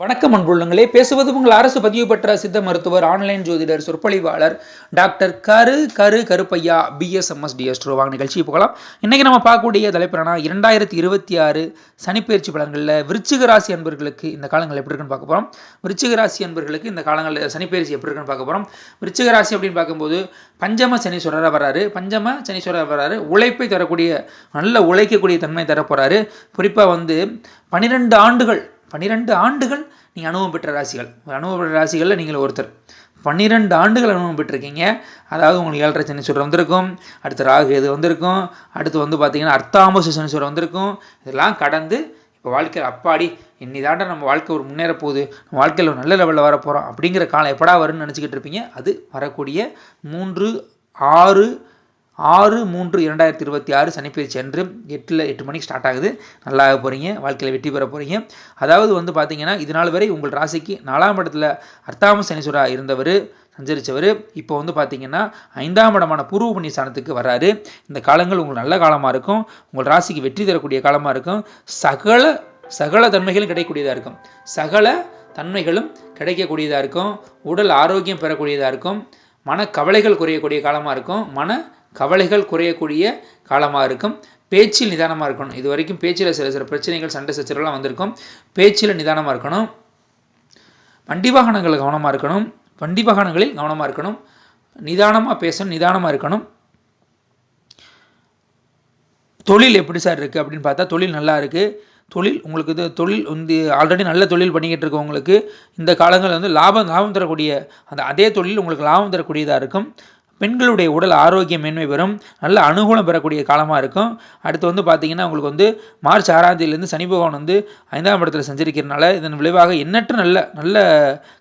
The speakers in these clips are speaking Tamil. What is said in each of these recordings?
வணக்கம் அன்புள்ளங்களே, பேசுவது உங்கள் அரசு பதிவு பெற்ற சித்த மருத்துவர், ஆன்லைன் ஜோதிடர், சொற்பொழிவாளர் டாக்டர் கருப்பையா BSMS டிஎஸ்ட்ரோ. வாங்க நிகழ்ச்சி போகலாம். இன்னைக்கு நம்ம பார்க்கக்கூடிய தலைப்புனா 2026 சனிப்பெயர்ச்சி பலன்களில் விருச்சிக ராசி அன்பர்களுக்கு இந்த காலங்கள் எப்படி இருக்குன்னு பார்க்க போறோம். விருச்சிக ராசி அன்பர்களுக்கு இந்த காலங்களில் சனிப்பெயர்ச்சி எப்படி இருக்குன்னு பார்க்க போறோம். விருச்சிக ராசி அப்படின்னு பார்க்கும்போது பஞ்சம சனீஸ்வரர் வராரு. உழைப்பை தரக்கூடிய, நல்ல உழைக்கக்கூடிய தன்மை தர போறாரு. குறிப்பா 12 ஆண்டுகள் நீங்கள் அனுபவம் பெற்ற ராசிகளில் நீங்கள் ஒருத்தர். 12 ஆண்டுகள் அனுபவம் பெற்றிருக்கீங்க. அதாவது உங்களுக்கு 7.5 சனீஸ்வரர் வந்திருக்கும், அடுத்து ராகு இது வந்திருக்கும், அடுத்து பார்த்தீங்கன்னா அர்த்தாமச சனீஸ்வரர் வந்திருக்கும். இதெல்லாம் கடந்து இப்போ வாழ்க்கையில் அப்பாடி இன்னிதாண்ட நம்ம வாழ்க்கை ஒரு முன்னேற போகுது, நம்ம வாழ்க்கையில் ஒரு நல்ல லெவலில் வர போகிறோம் அப்படிங்கிற காலம் எப்படா வரும்னு நினச்சிக்கிட்டு இருப்பீங்க. அது வரக்கூடிய 6/3/2026 சனிப்பெயர்ச்சி அன்று 8 மணிக்கு ஸ்டார்ட் ஆகுது. நல்லா போகிறீங்க, வாழ்க்கையில் வெற்றி பெற போகிறீங்க. அதாவது பார்த்தீங்கன்னா இதனால் வரை உங்கள் ராசிக்கு 4ஆம் இடத்துல அர்த்தாம சனீஸ்வரர் இருந்தவர், சஞ்சரித்தவர் இப்போ பார்த்தீங்கன்னா 5ஆம் இடமான பூர்வ புண்ணிய ஸ்தானத்துக்கு வர்றாரு. இந்த காலங்கள் உங்களுக்கு நல்ல காலமாக இருக்கும், உங்கள் ராசிக்கு வெற்றி தரக்கூடிய காலமாக இருக்கும். சகல தன்மைகளும் கிடைக்கக்கூடியதாக இருக்கும், உடல் ஆரோக்கியம் பெறக்கூடியதாக இருக்கும், கவலைகள் குறையக்கூடிய காலமாக இருக்கும். பேச்சில் நிதானமாக இருக்கணும். இது வரைக்கும் பேச்சில் சில பிரச்சனைகள், சண்டை சச்சரவுலாம் வந்திருக்கும். பேச்சில் நிதானமாக இருக்கணும். வண்டி வாகனங்களில் கவனமாக இருக்கணும். நிதானமாக பேசணும், நிதானமாக இருக்கணும். தொழில் எப்படி சார் இருக்குது அப்படின்னு பார்த்தா தொழில் நல்லா இருக்குது. உங்களுக்கு தொழில் ஆல்ரெடி நல்ல தொழில் பண்ணிக்கிட்டு இருக்கவங்களுக்கு இந்த காலங்கள் லாபம் தரக்கூடிய அதே தொழில் உங்களுக்கு லாபம் தரக்கூடியதாக இருக்கும். பெண்களுடைய உடல் ஆரோக்கியம் மேன்மை பெறும், நல்ல அனுகூலம் பெறக்கூடிய காலமாக இருக்கும். அடுத்து பார்த்தீங்கன்னா உங்களுக்கு மார்ச் 6ஆம் தேதியிலேருந்து சனி பகவான் 5ஆம் இடத்துல சஞ்சரிக்கிறதுனால இதன் விளைவாக எண்ணற்ற நல்ல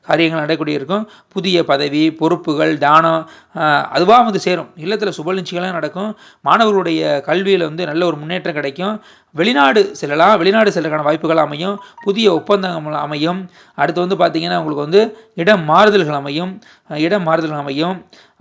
காரியங்கள் நடக்கக்கூடிய இருக்கும். புதிய பதவி, பொறுப்புகள், தானம் அதுவாக சேரும். இல்லத்தில் சுப நிகழ்ச்சிகளாக நடக்கும். மாணவர்களுடைய கல்வியில் நல்ல ஒரு முன்னேற்றம் கிடைக்கும். வெளிநாடு செல்லக்கான வாய்ப்புகள் அமையும், புதிய ஒப்பந்தங்கள் அமையும். அடுத்து பார்த்தீங்கன்னா உங்களுக்கு இடம் மாறுதல்கள் அமையும்.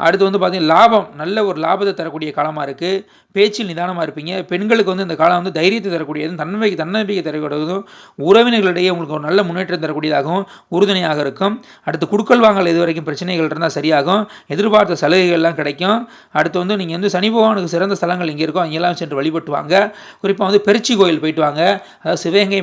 அடுத்து பார்த்தீங்கன்னா லாபம், நல்ல ஒரு லாபத்தை தரக்கூடிய காலமாக இருக்குது. பேச்சில் நிதானமாக இருப்பீங்க. பெண்களுக்கு இந்த காலம் தைரியத்தை தரக்கூடியதும், தன்னம்பிக்கை தரக்கூடியதும், உறவினர்களிடையே உங்களுக்கு ஒரு நல்ல முன்னேற்றம் தரக்கூடியதாகவும் உறுதுணையாக இருக்கும். அடுத்து குடுக்கல் வாங்கல் இது வரைக்கும் பிரச்சனைகள் இருந்தால் சரியாகும், எதிர்பார்த்த சலுகைகள்லாம் கிடைக்கும். அடுத்து நீங்கள் சனி பகவானுக்கு சிறந்த ஸ்தலங்கள் இங்கே இருக்கும், அங்கெல்லாம் சென்று வழிபட்டு வாங்க. குறிப்பாக பெருச்சி கோயில் போயிட்டு வாங்க. அதாவது சிவகங்கை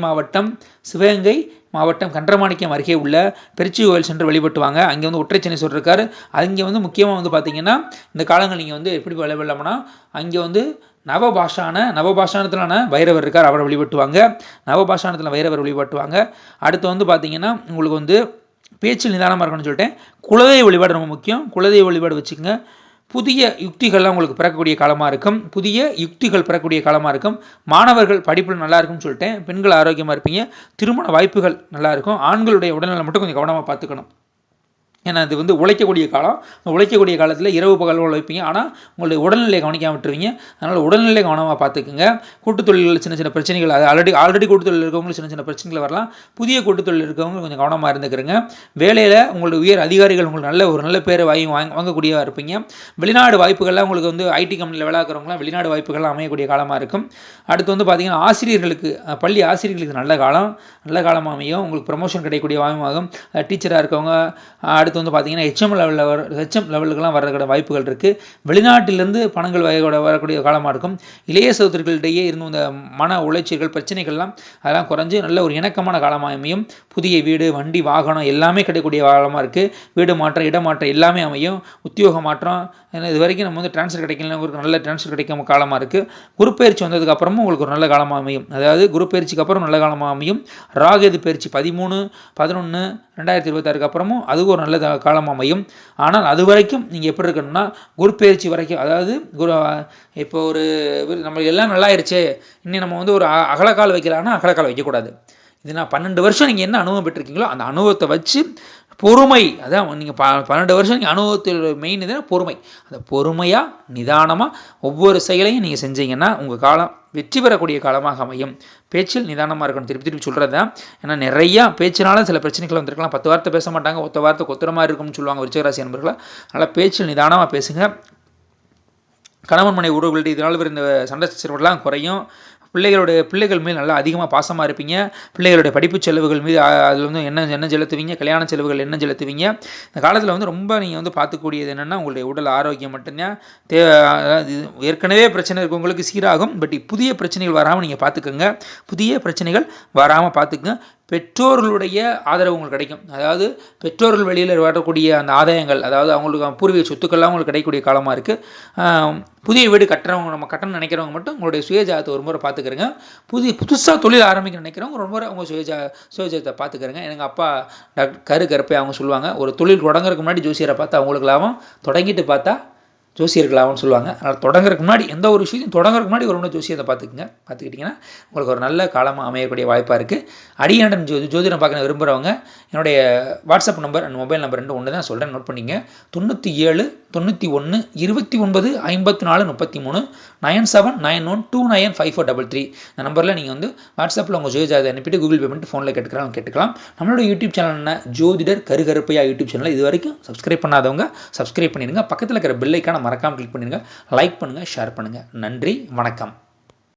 மாவட்டம் கன்றமாணிக்கம் அருகே உள்ள பெருச்சி கோயில் சென்று வழிபட்டு வாங்க. அங்கே ஒற்றை சனீஸ்வரர் இருக்காரு. அங்கே முக்கியமாக பார்த்தீங்கன்னா இந்த காலங்கள் நீங்கள் எப்படி வழிபடலாம்னா, அங்கே நவபாஷானத்திலான பைரவர் இருக்கார், அவரை வழிபட்டுவாங்க. அடுத்து பார்த்தீங்கன்னா உங்களுக்கு பேச்சில் நிதானமாக இருக்கணும்னு சொல்லிட்டேன். குலதெய்வ வழிபாடு ரொம்ப முக்கியம். குலதெய்வ வழிபாடு வச்சுக்கோங்க. புதிய யுக்திகள்லாம் உங்களுக்கு பிறக்கக்கூடிய காலமாக இருக்கும். மாணவர்கள் படிப்பில் நல்லா இருக்கும்னு சொல்லிட்டேன். பெண்கள் ஆரோக்கியமாக இருப்பீங்க. திருமண வாய்ப்புகள் நல்லா இருக்கும். ஆண்களுடைய உடல்நலம் மட்டும் கொஞ்சம் கவனமாக பார்த்துக்கணும். ஏன்னா இது உழைக்கக்கூடிய காலத்தில் இரவு பகல் உழைப்பீங்க. ஆனால் உங்களுடைய உடல்நிலையை கவனிக்காமல் விட்டுருவீங்க. அதனால் உடல்நிலை கவனமாக பார்த்துக்குங்க. கூட்டுத் தொழில்கள் சின்ன பிரச்சனைகள், அது ஆல்ரெடி கூட்டுத் தொழில் இருக்கவங்களுக்கு சின்ன பிரச்சனைகள் வரலாம். புதிய கூட்டுத் தொழில் இருக்கவங்க கொஞ்சம் கவனமாக இருந்துக்கிறங்க. வேலையில் உங்களுடைய உயர் அதிகாரிகள் உங்களுக்கு ஒரு நல்ல பேரை வாங்கக்கூடியதாக இருப்பீங்க. வெளிநாடு வாய்ப்புகள்லாம் உங்களுக்கு ஐடி கம்பெனியில் வேலை இருக்கிறவங்களாம் வெளிநாடு வாய்ப்புகள்லாம் அமையக்கூடிய காலமாக இருக்கும். அடுத்து பார்த்தீங்கன்னா ஆசிரியர்களுக்கு, பள்ளி ஆசிரியர்களுக்கு நல்ல காலமாக அமையும். உங்களுக்கு ப்ரமோஷன் கிடைக்கக்கூடிய வாய்ப்பாகும். டீச்சராக இருக்கவங்க அடுத்து பார்த்தீங்கன்னா HM லெவலுக்குலாம் வர்ற வாய்ப்புகள் இருக்குது. வெளிநாட்டிலிருந்து பணங்கள் வரக்கூடிய காலமாக இருக்கும். இளைய சகோதரர்களிடையே இருந்து இந்த மன உளைச்சல்கள், பிரச்சனைகள்லாம் அதெல்லாம் குறைஞ்சு நல்ல ஒரு இணக்கமான காலமாக அமையும். புதிய வீடு, வண்டி, வாகனம் எல்லாமே கிடைக்கக்கூடிய காலமாக இருக்குது. வீடு மாற்றம், இடமாற்றம் எல்லாமே அமையும். உத்தியோக மாற்றம், இது வரைக்கும் நம்ம டிரான்ஸ்ஃபர் கிடைக்கல, ஒரு நல்ல டிரான்ஸ்ஃபர் கிடைக்கும் காலமாக இருக்குது. குரு பயிற்சி வந்ததுக்கு அப்புறமும் உங்களுக்கு ஒரு நல்ல காலமாக அமையும். அதாவது குரு பயிற்சிக்கு அப்புறம் நல்ல காலமாக அமையும். ராகு பயிற்சி 13/11/2026 அப்புறமும் அது ஒரு நல்ல காலம் அமையும். ஆனால் அது வரைக்கும் நீங்கள் எப்படி இருக்கணும்னா, குரு பயிற்சி வரைக்கும், அதாவது இப்போ நம்ம எல்லாம் நல்லாயிருச்சு, இன்னும் நம்ம ஒரு அகலக்கால் வைக்கலாம்னா அகலக்கால் வைக்கக்கூடாது. இது நான் 12 வருஷம் நீங்கள் என்ன அனுபவம் பெற்றிருக்கீங்களோ அந்த அனுபவத்தை வச்சு பொறுமை, அதான் நீங்கள் 12 வருஷம் நீங்கள் அனுபவத்தில் மெயின் இதுனா பொறுமை. அந்த பொறுமையாக நிதானமாக ஒவ்வொரு செயலையும் நீங்கள் செஞ்சீங்கன்னா உங்கள் காலம் வெற்றி பெறக்கூடிய காலமாக அமையும். பேச்சில் நிதானமாக இருக்கணும். திருப்பி சொல்கிறது தான். ஏன்னா நிறையா பேச்சினால சில பிரச்சனைகள் வந்திருக்கலாம். 10 வார்த்தை பேச மாட்டாங்க, 1 வார்த்தை கொத்துறமாக இருக்கும்னு சொல்லுவாங்க விருச்சிகராசி நண்பர்களா. அதனால் பேச்சில் நிதானமாக பேசுங்க. கணவன் மனை உறவுகளுடைய இதனால் இந்த சண்டை சச்சரவுலாம் குறையும். பிள்ளைகள் மேல் நல்லா அதிகமாக பாசமாக இருப்பீங்க. பிள்ளைகளுடைய படிப்பு செலவுகள் மீது அதில் வந்து என்ன செலுத்துவீங்க, கல்யாண செலவுகள் என்ன செலுத்துவீங்க. இந்த காலத்தில் வந்து ரொம்ப நீங்கள் வந்து பார்த்துக்கூடியது என்னென்னா உங்களுடைய உடல் ஆரோக்கியம் மட்டும்தான் அதாவது ஏற்கனவே பிரச்சனை இருக்கவங்களுக்கு சீராகும். பட் புதிய பிரச்சனைகள் வராமல் நீங்கள் பார்த்துக்கோங்க. புதிய பிரச்சனைகள் வராமல் பார்த்துக்குங்க. பெற்றோர்களுடைய ஆதரவு உங்களுக்கு கிடைக்கும். அதாவது பெற்றோர்கள் வெளியில் வரக்கூடிய அந்த ஆதாயங்கள், அதாவது அவங்களுக்கு பூர்வீக சொத்துக்கள்லாம் உங்களுக்கு கிடைக்கக்கூடிய காலமாக இருக்குது. புதிய வீடு கட்டுறவங்க, நம்ம கட்டணும்னு நினைக்கிறவங்க மட்டும் உங்களுடைய சுயஜாதத்தை ஒரு முறை பார்த்துக்கிறங்க. புதுசாக தொழில் ஆரம்பிக்க நினைக்கிறவங்க ஒரு முறை உங்கள் சுயஜாதத்தை பார்த்துக்கிறங்க. எங்கள் அப்பா டாக்டர் கருப்பை அவங்க சொல்லுவாங்க, ஒரு தொழில் தொடங்குறதுக்கு முன்னாடி ஜோசியரை பார்த்தா அவங்களுக்கு லாபம், தொடங்கிட்டு பார்த்தா ஜோசியர்களாகனு சொல்லுவாங்க. அதனால் தொடங்குறதுக்கு முன்னாடி எந்த ஒரு விஷயம் தொடங்குறதுக்கு முன்னாடி ஒரு ஜோசியத்தை பார்த்துக்கிட்டிங்கன்னா உங்களுக்கு ஒரு நல்ல காலமாக அமையக்கூடிய வாய்ப்பாக இருக்குது. அடியாண்டன் ஜோதிடம் பார்க்க விரும்புகிறவங்க என்னுடைய WhatsApp number and mobile number 2 ஒன்று தான் சொல்கிறேன், நோட் பண்ணிங்க. 97 91 29 54 33 9791295433. இந்த நம்பரில் நீங்கள் வந்து வாட்ஸ்அப்பில் உங்கள் ஜோதிஜாதை அனுப்பிட்டு கூகுள் பே பண்ணிட்டு ஃபோனில் கேட்டுக்கலாம். நம்மளோட யூடியூப் சேனல் என்ன ஜோதிடர் கருகருப்பையா யூடியூப் சேனல் இது வரைக்கும் சப்ஸ்கிரைப் பண்ணாதவங்க சப்ஸ்கிரைப் பண்ணிடுங்க. பக்கத்தில் இருக்கிற பெல் ஐக்கானை மறக்காமல் கிளிக் பண்ணிடுங்க. லைக் பண்ணுங்கள், ஷேர் பண்ணுங்கள். நன்றி, வணக்கம்.